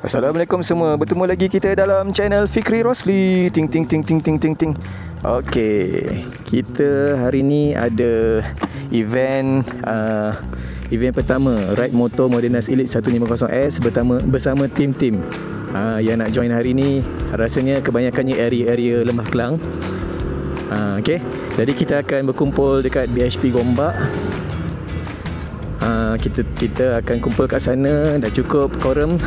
Assalamualaikum semua. Bertemu lagi kita dalam channel Fikri Rosli. Ting ting ting ting ting ting ting. Okey, kita hari ni ada event pertama Ride Motor Modenas Elite 150S bersama tim-tim yang nak join hari ni. Rasanya kebanyakannya area-area Lembah Kelang. Okey, jadi kita akan berkumpul dekat BHP Gombak. Kita akan kumpul kat sana. Dah cukup quorum,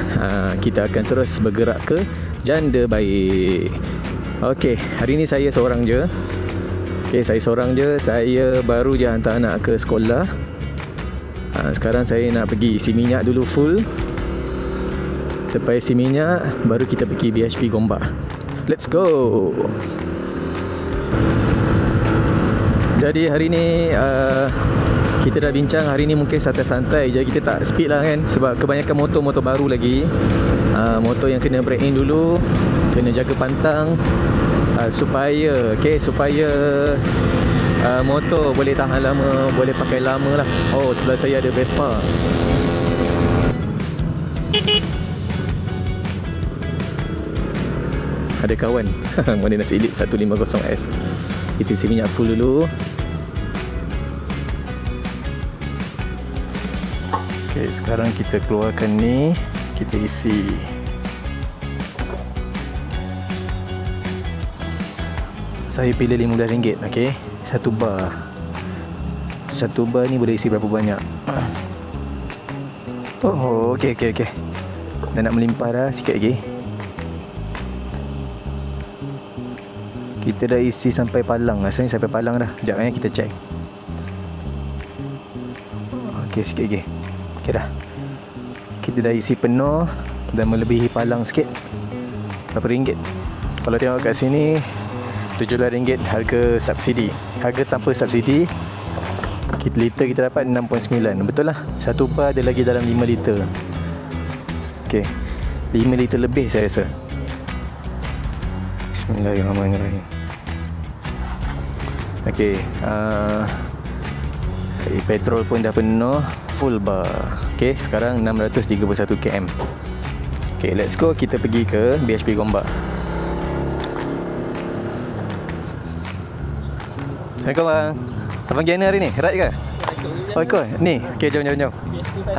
kita akan terus bergerak ke Janda Baik. Okey, hari ni saya seorang je. Saya baru je hantar anak ke sekolah. Sekarang saya nak pergi isi minyak dulu full. Lepas isi minyak, baru kita pergi BHP Gombak. Let's go. Jadi hari ni kita dah bincang hari ni mungkin santai-santai je. Kita tak speed lah kan, sebab kebanyakan motor baru lagi. Motor yang kena break in dulu, kena jaga pantang, supaya motor boleh tahan lama, boleh pakai lama lah. Oh, sebelah saya ada Vespa. Ada kawan Modenas Elite 150S. Kita isi minyak full dulu. Okay, sekarang kita keluarkan ni, kita isi. Saya pilih RM15, okey. Satu bar ni boleh isi berapa banyak? Oh, okey. Dah nak melimpah dah, sikit lagi. Kita dah isi sampai Palang. Rasanya sampai Palang dah. Sekejap kita check. Okey, sikit lagi. Okey dah. Kita dah isi penuh dan melebihi Palang sikit. Berapa ringgit? Kalau tengok kat sini RM17 harga subsidi. Harga tanpa subsidi, liter kita dapat 6.9. Betul lah. Satu bar ada lagi dalam 5 liter. Okey, 5 liter lebih saya rasa. Bismillahirrahmanirrahim. Okey, petrol pun dah penuh, full bar. Okey, sekarang 631 km. Okey, let's go. Kita pergi ke BHP Gombak. Assalamualaikum bang. Abang pergi mana hari ni? Ride ke? Oh, ikut? Ni? Okey, jom.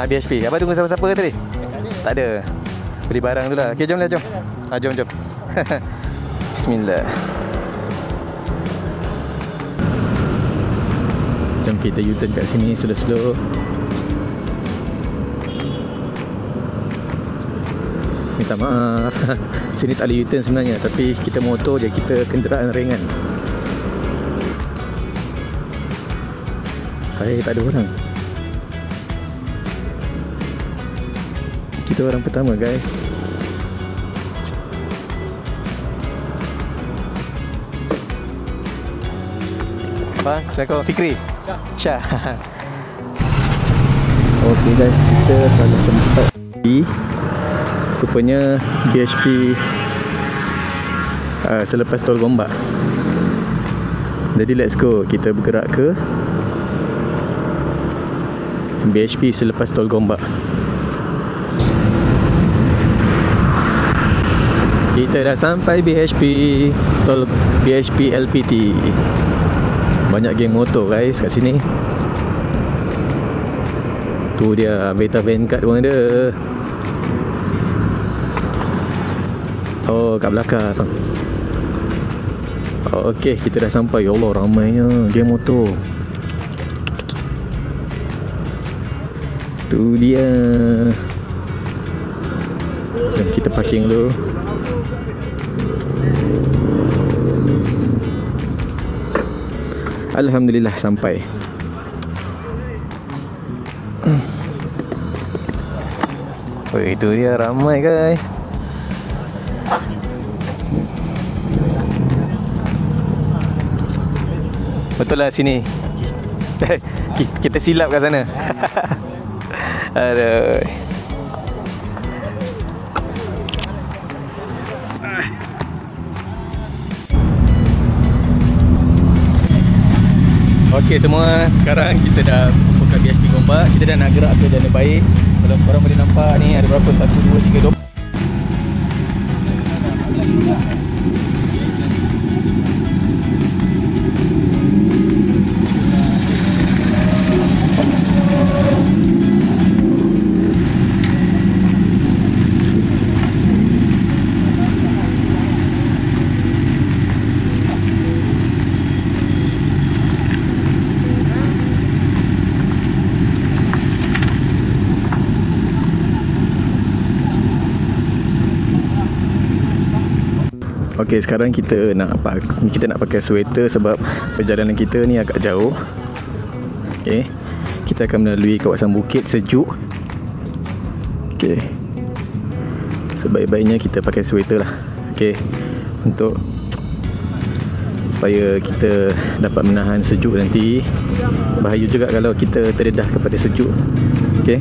BHP. Abang tunggu siapa-siapa ke tadi? Tak ada. Beli barang tu lah. Okey, jom. Jom. Bismillah. Jom kita U-turn kat sini slow-slow. Minta maaf. Sini tak boleh U-turn sebenarnya, tapi kita motor je, kita kenderaan ringan. Tak ada orang. Kita orang pertama guys. Bang, Assalamualaikum. Fikri. Syah. Okey guys, kita salah tempat. Rupanya BHP selepas tol Gombak. Jadi let's go. Kita bergerak ke BHP selepas tol Gombak. Kita dah sampai BHP LPT. Banyak geng motor guys kat sini. Tu dia, Beta Vanguard pun ada. Oh, kat belakang. Okey, kita dah sampai. Ya Allah, ramainya geng motor. Tu dia. Jom kita parking dulu. Alhamdulillah sampai. Oh, itu dia, ramai guys. Betul lah sini. Kita silap kat sana. Aduh. Okey semua, sekarang kita dah buka BHP Gombak. Kita dah nak gerak ke Janda Baik. Kalau korang boleh nampak ni ada berapa? 1, 2, 3, 4. Okey, sekarang kita nak pakai sweater sebab perjalanan kita ni agak jauh. Okey. Kita akan melalui kawasan bukit sejuk. Okey. Sebaik-baiknya kita pakai sweater lah. Okey. Untuk supaya kita dapat menahan sejuk nanti. Bahaya juga kalau kita terdedah kepada sejuk. Okey.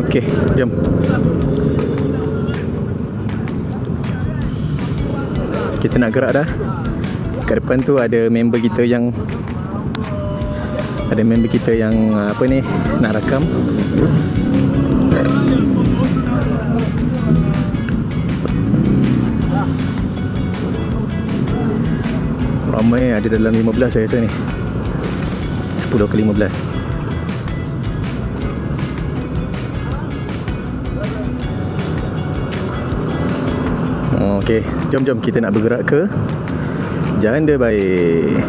Okey, jom. Kita nak gerak dah. Kat depan tu ada member kita yang apa ni, nak rakam. Ramai, ada dalam 15 saya rasa ni. 10 ke 15. Okey, jom kita nak bergerak ke Janda Baik.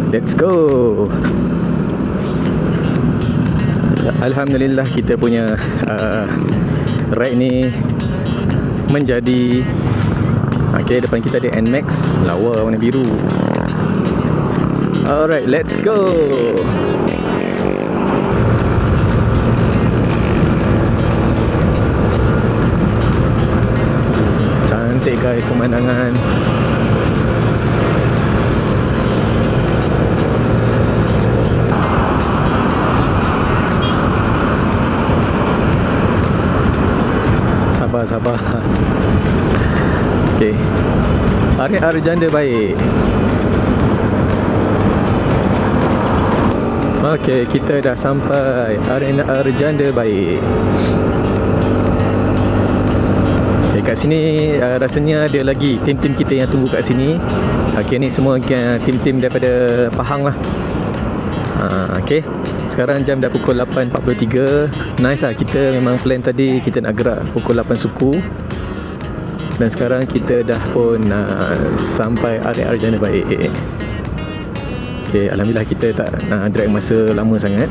Let's go. Alhamdulillah kita punya ride ni menjadi okey, depan kita ada NMAX lawa warna biru. Alright, let's go. Cantik guys pemandangan. Sabar. Okey. Area Janda Baik. Okey, kita dah sampai area Janda Baik. Okay, kat sini rasanya ada lagi tim-tim kita yang tunggu kat sini. Okey, ni semua tim-tim daripada Pahang lah. Okey, sekarang jam dah pukul 8.43. Nice lah, kita memang plan tadi kita nak gerak pukul 8 suku. Dan sekarang kita dah pun sampai area Janda Baik. Okey, alhamdulillah kita tak nak drag masa lama sangat.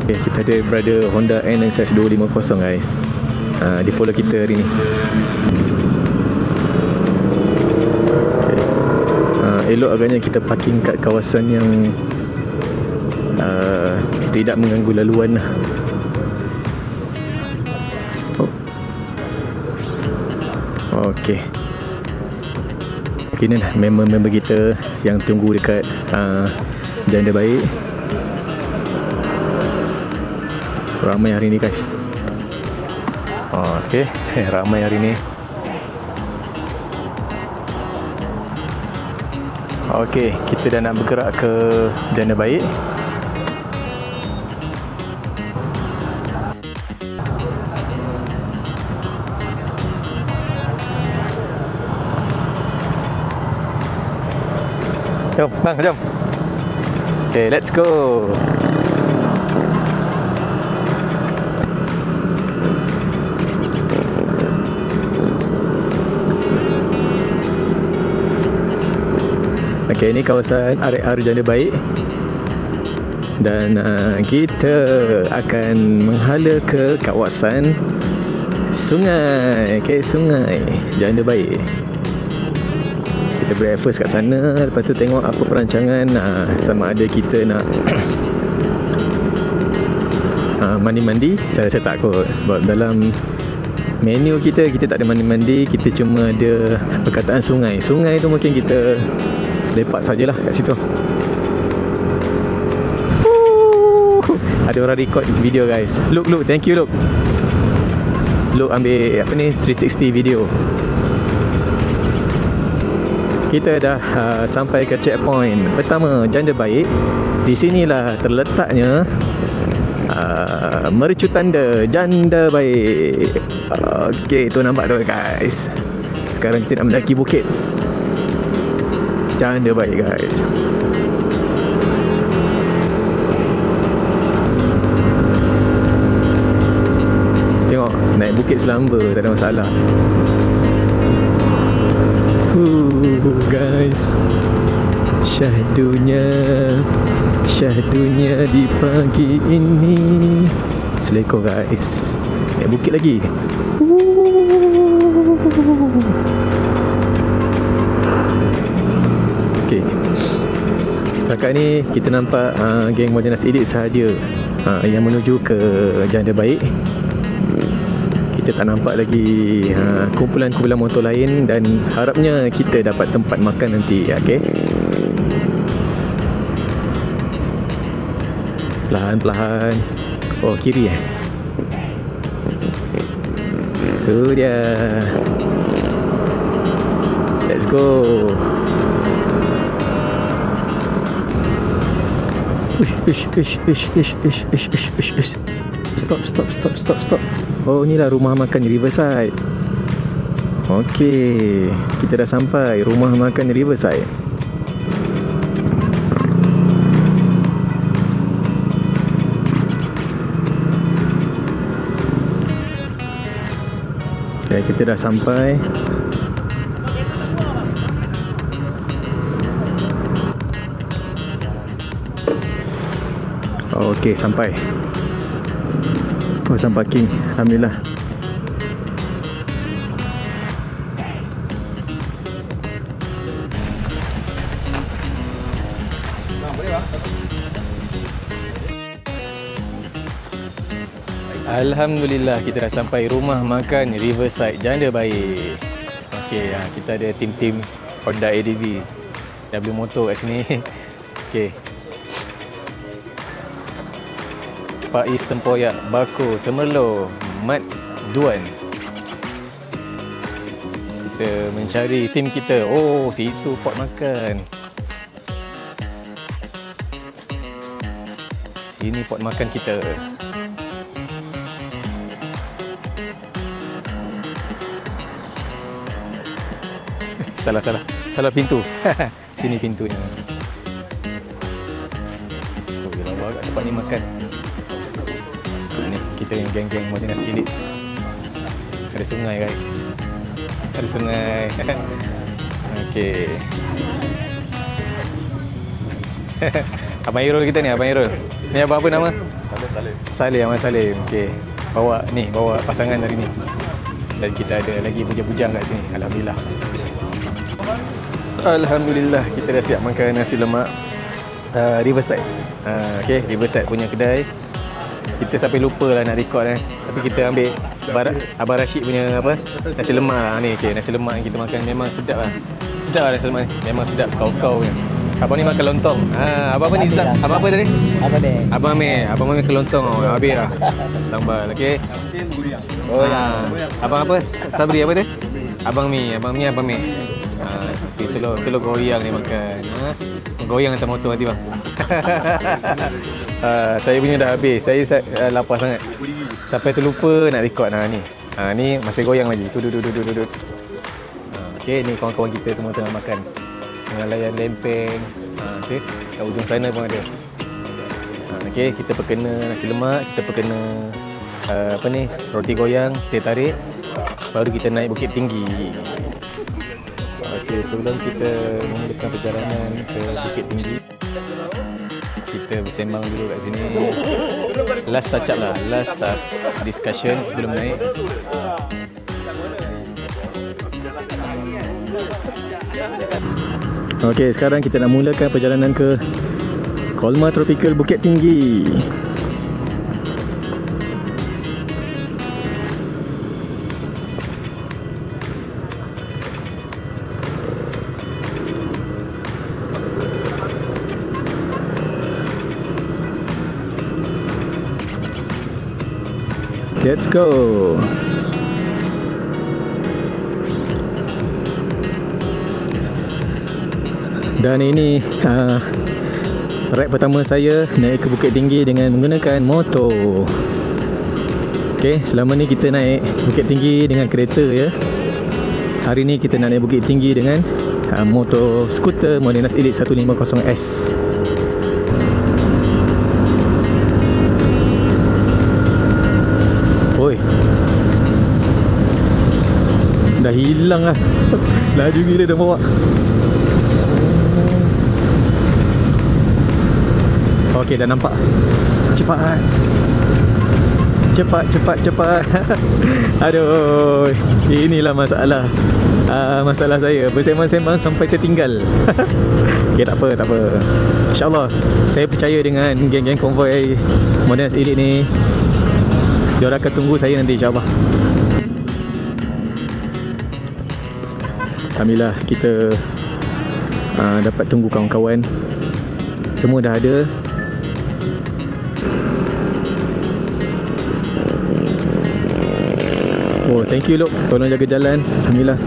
Okay, kita ada brother Honda NSS 250 guys. Dia follow kita hari ni. Okay. Elok agaknya kita parking kat kawasan yang tidak mengganggu laluan lah. Okey. Ini lah member-member kita yang tunggu dekat Janda Baik. Ramai hari ni guys. Okey, ramai hari ni. Okey, kita dah nak bergerak ke Janda Baik. Jom, bang, jom. Okay, let's go. Okay, ini kawasan area Janda Baik. Dan kita akan menghala ke kawasan sungai. Okay, sungai Janda Baik. Kita breakfast kat sana. Lepas tu tengok apa perancangan, sama ada kita nak mandi-mandi. Saya rasa tak kot, sebab dalam menu kita tak ada mandi-mandi. Kita cuma ada perkataan sungai. Sungai tu mungkin kita lepak sajalah kat situ. Ada orang record video guys. Look, thank you look. Look ambil apa ni 360 video. Kita dah sampai ke checkpoint pertama Janda Baik. Di sinilah terletaknya Mercu tanda janda baik. Okey, tu nampak tu guys. Sekarang kita nak mendaki bukit janda baik guys. Tengok, naik bukit selamba tak ada masalah. Guys, syahdunya di pagi ini. Selekor guys. Naik bukit lagi. Okay, setakat ni kita nampak geng Modenas Elite sahaja yang menuju ke janda baik. Kita tak nampak lagi kumpulan-kumpulan motor lain dan harapnya kita dapat tempat makan nanti. Okay, perlahan-perlahan. Oh, kiri tu dia. Let's go. Stop. Oh, inilah rumah makan di Riverside. Okey, kita dah sampai rumah makan di Riverside. Okay, kita dah sampai. Okey, sampai. Kawasan parking. Alhamdulillah. Alhamdulillah, kita dah sampai rumah makan Riverside Janda Baik. Okey, kita ada tim-tim Honda ADV dah beli motor kat sini. Okey, Faiz Tempoyak, Bako, Temerloh, Mat Duan. Kita mencari tim kita. Oh, situ pot makan. Sini pot makan kita. Salah pintu. Sini pintunya. Oh, dia lawa kat tempat ni makan. Ni kita yang geng-geng Modenas Elite. Ada sungai guys. Ada sungai. Okey. Abang Irul kita ni, Abang Irul. Ni abang apa nama? Saleh. Abang Saleh. Okey. Bawa pasangan hari ni. Dan kita ada lagi bujang-bujang kat sini. Alhamdulillah kita dah siap makan nasi lemak Riverside. Okey, Riverside punya kedai. Kita sampai lupa lah nak record tapi kita ambil Abang Rashid punya nasi lemak lah ni. Okey, nasi lemak yang kita makan memang sedap lah. Sedap lah nasi lemak ni. Memang sedap kau punya. Abang ni makan lontong. Abang apa ni? Abang apa tadi? Abang Amir makan lontong. Habis lah sambal. Okey. Oh ya. Abang apa? Sabri apa dia? Abang Mi. Telur goyang ni makan. Goyang atas motor nanti bang. Saya punya dah habis. Saya lapar sangat. Sampai terlupa nak record. Ni masih goyang lagi. Duduk. Okey, ni kawan-kawan kita semua tengah makan. Tengah layan lempeng. Okey, kat ujung sana pun ada. Okey, kita perkena nasi lemak, kita perkena roti goyang, teh tarik. Baru kita naik Bukit Tinggi. Okey, sebelum kita memulakan perjalanan ke Bukit Tinggi, kita bersembang dulu kat sini. Last touch up lah, last discussion sebelum naik. Okey, sekarang kita nak mulakan perjalanan ke Kolma Tropical Bukit Tinggi. Let's go. Dan ini ride pertama saya naik ke Bukit Tinggi dengan menggunakan motor. Okay, selama ni kita naik Bukit Tinggi dengan kereta ya. Hari ni kita nak naik Bukit Tinggi dengan motor skuter Modenas Elite 150S. Oi, dah hilang lah. Laju gila dah bawa. Okey, dah nampak. Cepat. Cepat. Aduh, inilah masalah. Masalah saya bersembang-sembang sampai tertinggal. Okey, tak apa. InsyaAllah saya percaya dengan geng-geng konvoi Modenas Elite ni. Diorang akan tunggu saya nanti insyaAllah. Alhamdulillah kita dapat tunggu kawan-kawan. Semua dah ada. Oh, thank you Lok, tolong jaga jalan. Alhamdulillah.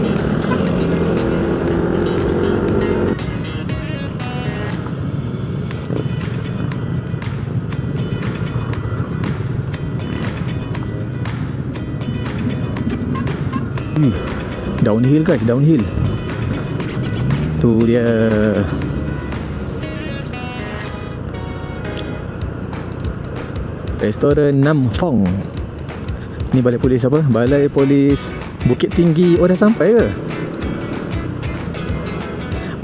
Downhill guys, downhill. Tu dia. Restoran Nam Phong. Ni balai polis apa? Balai polis Bukit Tinggi. Oh, dah sampai ke?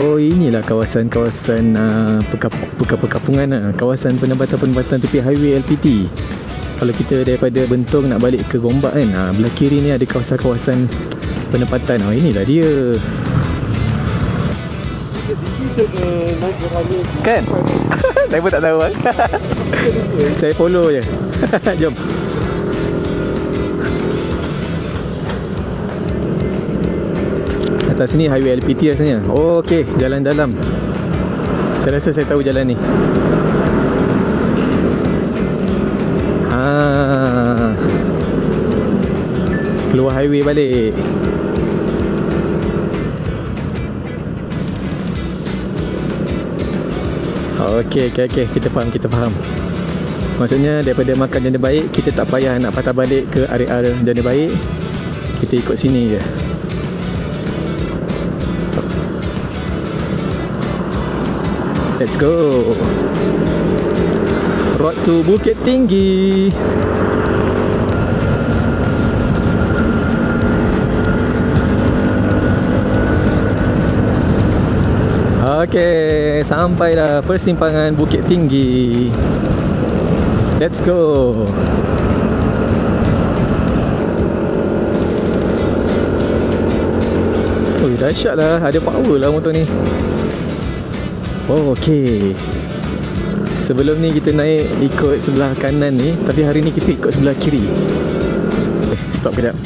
Oh, inilah kawasan-kawasan perkampungan, kawasan penempatan tepi highway LPT. Kalau kita daripada Bentong nak balik ke Gombak kan, belah kiri ni ada kawasan-kawasan penempatan. Oh, inilah dia. Kan? Saya pun tak tahu kan. Saya follow je. Jom. Atas sini highway LPT rasanya. Oh, okey, jalan dalam. Saya rasa saya tahu jalan ni. Keluar highway balik. Okey, kita faham. Maksudnya daripada makan Janda Baik, kita tak payah nak patah balik ke area Janda Baik. Kita ikut sini je. Let's go. Road to Bukit Tinggi. Okey, sampai dah persimpangan Bukit Tinggi. Let's go. Oh, dahsyat lah. Ada power lah motor ni. Oh, okey. Sebelum ni kita naik ikut sebelah kanan ni, tapi hari ni kita ikut sebelah kiri. Stop kejap.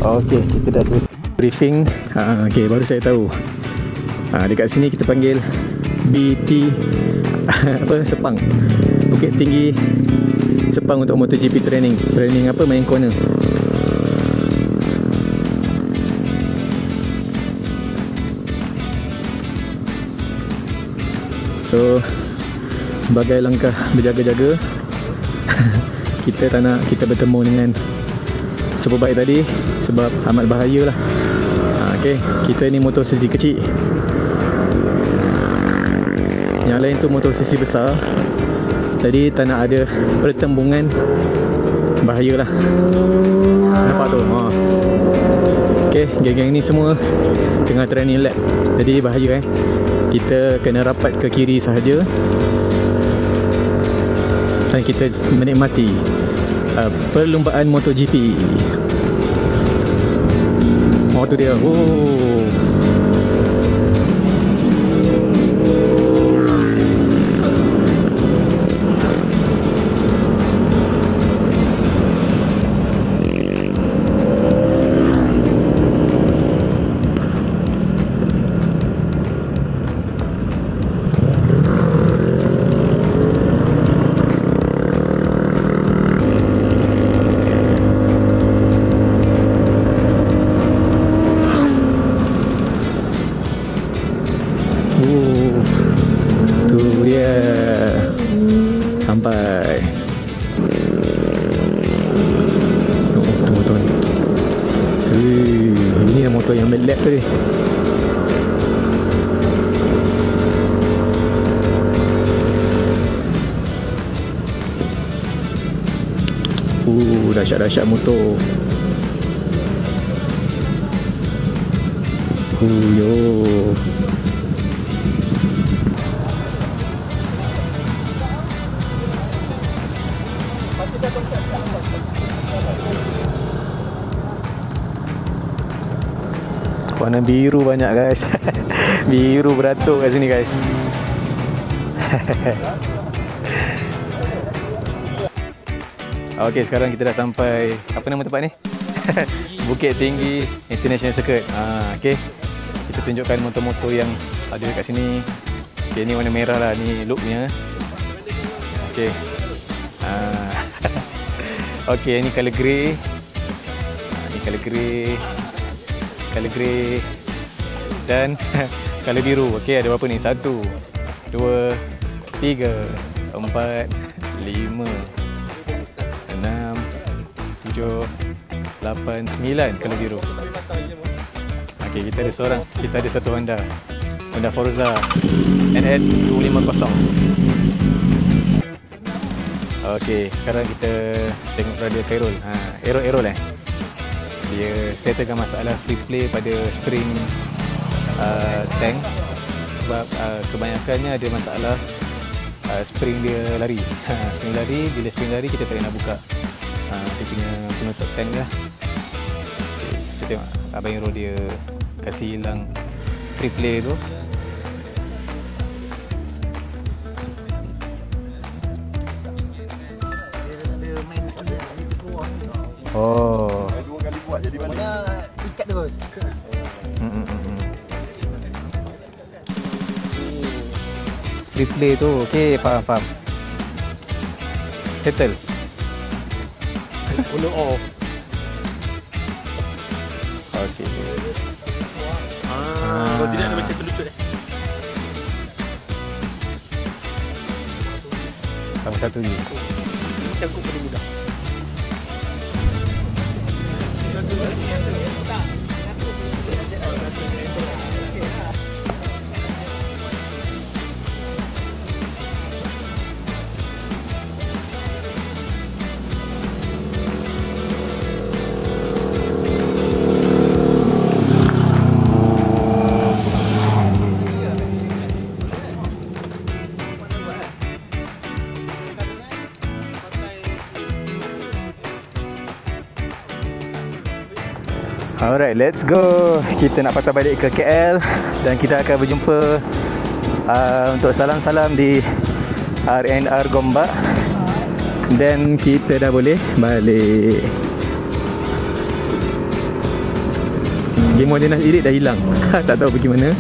Okey, kita dah selesai briefing. Okey, baru saya tahu. Dekat sini kita panggil BT Sepang. Bukit Tinggi Sepang untuk MotoGP training. Training apa? Main corner. So, sebagai langkah berjaga-jaga, kita tak nak kita bertemu dengan Superbike tadi sebab amat bahaya lah. Okay, kita ni motor sisi kecil, yang lain tu motor sisi besar. Jadi tak nak ada pertembungan, bahaya lah. Nampak tu? Okay, geng-geng ni semua tengah training lap, jadi bahaya kita kena rapat ke kiri sahaja dan kita menikmati perlumbaan MotoGP. Oh, tu dia. Oh. sampai. Motor ni. Ini yang motor yang mid-lap tadi. Dahsyat-dahsyat motor. Yo. Warna biru banyak guys. Biru beratuk kat sini guys. Okey, sekarang kita dah sampai. Apa nama tempat ni? Bukit Tinggi International Circuit. Okey. Kita tunjukkan motor-motor yang ada dekat sini. Okey, ni warna merah lah, ni looknya. Okey. Okey, ni color grey. Ni color grey. Color grey dan color biru. Okey, ada berapa ni? 1 2 3 4 5 6 7 8 9 color biru. Okey, kita ada seorang. Kita ada satu Honda Forza NS 250. Okey, sekarang kita tengok radio Cairol. Aero dia settlekan masalah free play pada spring tank sebab kebanyakannya ada masalah spring dia lari. Bila spring lari kita tak nak buka dia punya penutup tank dia lah. Kita tengok Abang Hero dia kasih hilang free play tu. Oh. Dua kali buat jadi mana? Ikat terus. Free play tu. Okey, faham. Settle. Follow off. Okey. Kalau tidak ada macam pelutut Tambah satu lagi. Cangkuk paling mudah. Alright, let's go. Kita nak patah balik ke KL dan kita akan berjumpa untuk salam-salam di R&R Gombak. Dan kita dah boleh balik. Game mode Dinas Irit dah hilang. Tak tahu pergi mana.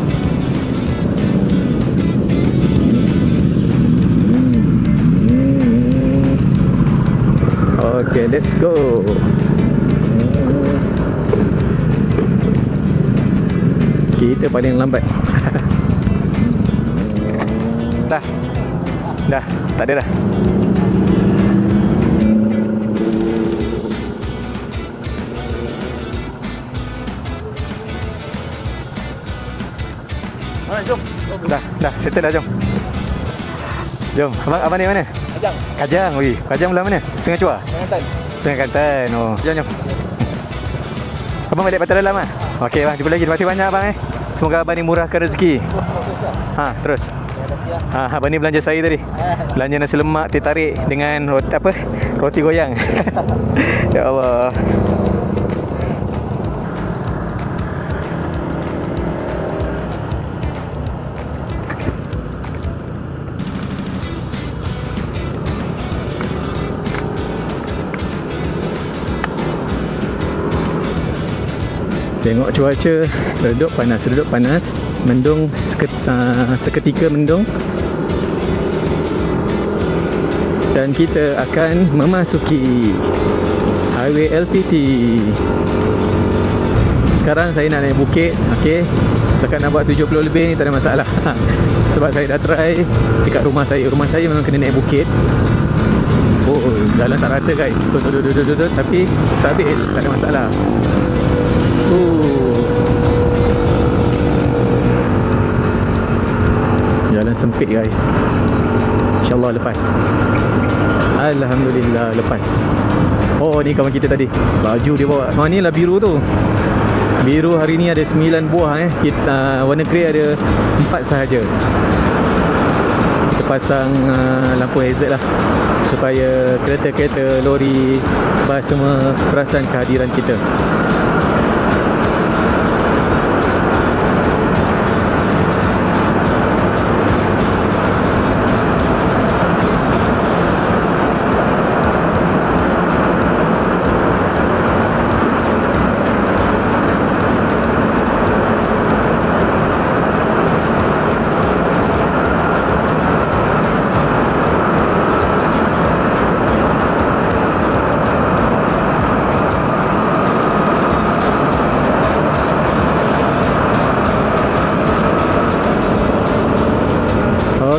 Okay, let's go. Kita paling lambat. Dah, tak ada dah. Jom. Dah, settle dah, jom. Jom, abang ni mana? Kajang. Kajang belah mana? Sungai Chua? Sungai Kelantan. Oh, jom. Abang balik Patah Dalam ah? Okey bang, jumpa lagi. Terima kasih banyak abang Semoga abang ni murahkan rezeki. Terus. Abang ni belanja saya tadi. Belanja nasi lemak, teh tarik dengan roti goyang. Ya Allah. Tengok cuaca, redup panas, mendung seketika mendung. Dan kita akan memasuki highway LPT. Sekarang saya nak naik bukit, okey. Sekarang nak buat 70 lebih ni tak ada masalah. Sebab saya dah try dekat rumah saya. Rumah saya memang kena naik bukit. Oh, jalan tak rata guys. Tapi stabil, tak ada masalah. Jalan sempit guys. InsyaAllah lepas. Alhamdulillah lepas. Oh, ni kawan kita tadi. Baju dia bawa. Ni lah biru tu. Biru hari ni ada 9 buah kita, warna grey ada 4 sahaja. Kita pasang lampu hazard lah, supaya kereta-kereta, lori, bas semua perasan kehadiran kita.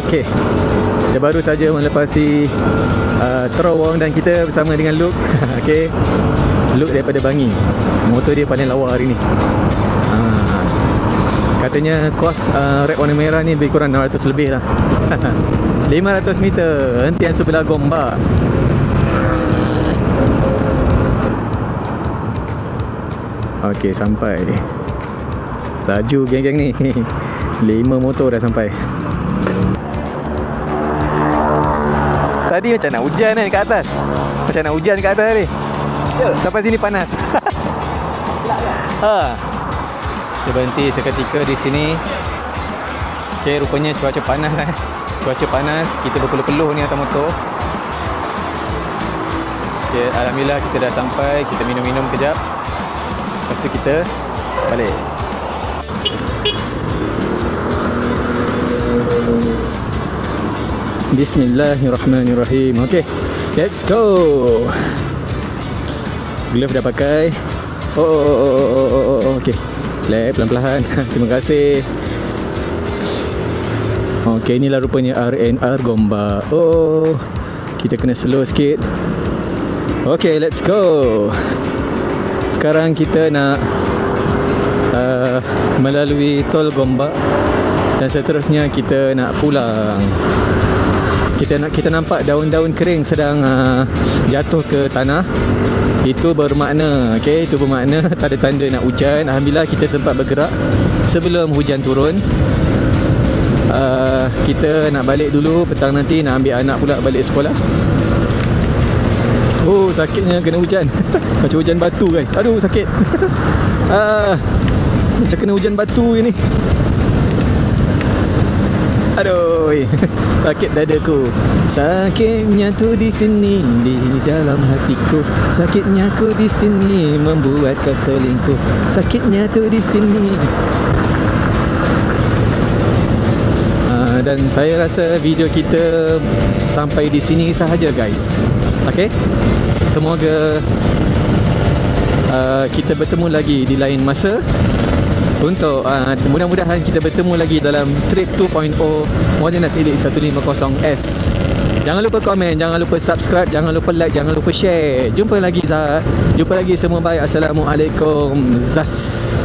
Okey, kita baru saja melepasi terowong dan kita bersama dengan Luke. Okey, Luke daripada Bangi. Motor dia paling lawa hari ni. Katanya kos red warna merah ni lebih kurang 600 lebih lah. 500 meter, hentian sebelah Gombak. Okey, sampai. Laju geng-geng ni. 5 motor dah sampai. Tadi macam nak hujan kan kat atas. Macam nak hujan kat atas ni. Sampai sini panas. Kita berhenti seketika di sini. Okay, rupanya cuaca panas Cuaca panas. Kita berpeluh-peluh ni atas motor. Okay, alhamdulillah kita dah sampai. Kita minum-minum kejap. Lepas tu kita balik. Bismillahirrahmanirrahim. Okay, let's go. Glove dah pakai. Okay, pelan-pelan. Terima kasih. Okay, inilah rupanya RNR Gombak. Kita kena slow sikit. Okay, let's go. Sekarang kita nak melalui tol Gombak dan seterusnya kita nak pulang. Kita nampak daun-daun kering sedang jatuh ke tanah. Itu bermakna, itu bermakna tak ada tanda nak hujan. Alhamdulillah kita sempat bergerak sebelum hujan turun. Kita nak balik dulu, petang nanti nak ambil anak pula balik sekolah. Sakitnya kena hujan. Macam hujan batu guys. Aduh, sakit. Macam kena hujan batu ini. Aduh, sakit dadaku. Sakitnya tu di sini, di dalam hatiku. Sakitnya ku di sini, membuat kau selingkuh. Sakitnya tu di sini. Dan saya rasa video kita sampai di sini sahaja guys. Okay, semoga kita bertemu lagi di lain masa. Untuk mudah-mudahan kita bertemu lagi dalam Trip 2.0 Modenas Elite 150S. Jangan lupa komen, jangan lupa subscribe, jangan lupa like, jangan lupa share. Jumpa lagi semua, bye. Assalamualaikum. Zas.